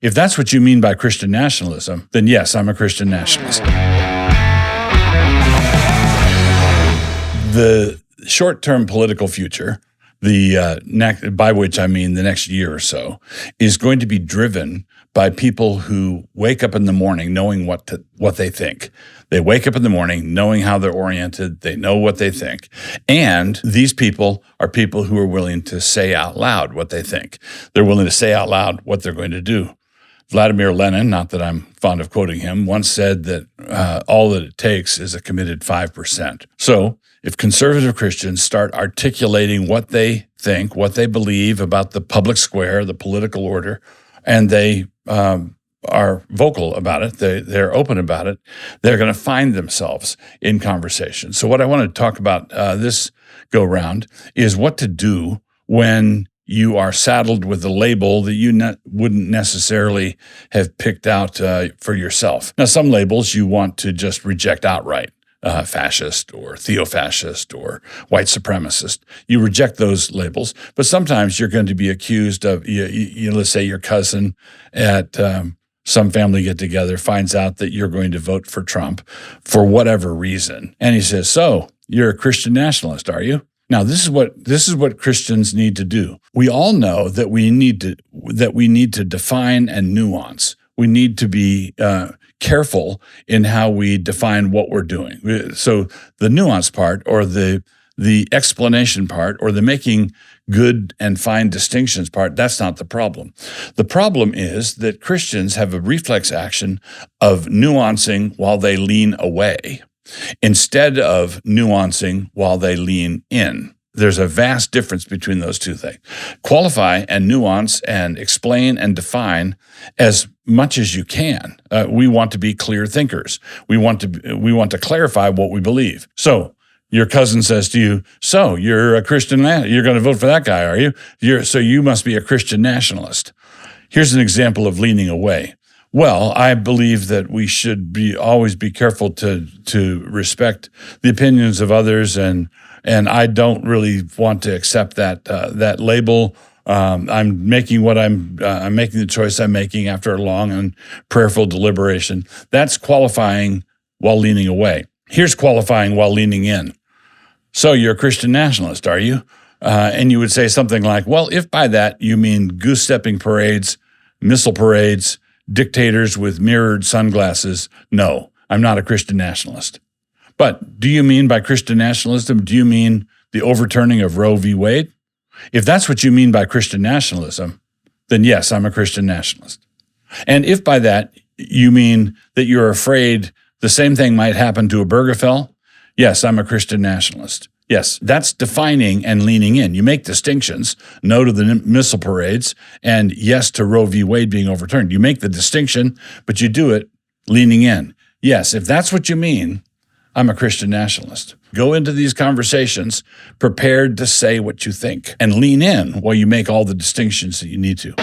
If that's what you mean by Christian nationalism, then yes, I'm a Christian nationalist. The short-term political future, by which I mean the next year or so, is going to be driven by people who wake up in the morning knowing what they think. They wake up in the morning knowing how they're oriented. They know what they think. And these people are people who are willing to say out loud what they think. They're willing to say out loud what they're going to do. Vladimir Lenin, not that I'm fond of quoting him, once said that all that it takes is a committed 5%. So if conservative Christians start articulating what they think, what they believe about the public square, the political order, and they are vocal about it, they're open about it, they're going to find themselves in conversation. So what I want to talk about this go-round is what to do when you are saddled with a label that you wouldn't necessarily have picked out for yourself. Now, some labels you want to just reject outright. Fascist or theo-fascist or white supremacist. You reject those labels, but sometimes you're going to be accused of, let's say your cousin at some family get-together finds out that you're going to vote for Trump for whatever reason. And he says, so you're a Christian nationalist, are you? Now, this is what Christians need to do. We all know that we need to define and nuance. We need to be careful in how we define what we're doing. So the nuance part, or the explanation part, or the making good and fine distinctions part, that's not the problem. The problem is that Christians have a reflex action of nuancing while they lean away, instead of nuancing while they lean in. There's a vast difference between those two things. Qualify and nuance and explain and define as much as you can. We want to be clear thinkers. We want to clarify what we believe. So your cousin says to you, so you're a Christian, you're going to vote for that guy, are you? So you must be a Christian nationalist. Here's an example of leaning away. Well, I believe that we should always be careful to respect the opinions of others, and I don't really want to accept that label. I'm making the choice I'm making after a long and prayerful deliberation. That's qualifying while leaning away. Here's qualifying while leaning in. So you're a Christian nationalist, are you? And you would say something like, well, if by that you mean goose-stepping parades, missile parades, dictators with mirrored sunglasses, no, I'm not a Christian nationalist. But do you mean by Christian nationalism, do you mean the overturning of Roe v. Wade? If that's what you mean by Christian nationalism, then yes, I'm a Christian nationalist. And if by that you mean that you're afraid the same thing might happen to Obergefell, yes, I'm a Christian nationalist. Yes, that's defining and leaning in. You make distinctions, no to the missile parades, and yes to Roe v. Wade being overturned. You make the distinction, but you do it leaning in. Yes, if that's what you mean, I'm a Christian nationalist. Go into these conversations prepared to say what you think and lean in while you make all the distinctions that you need to.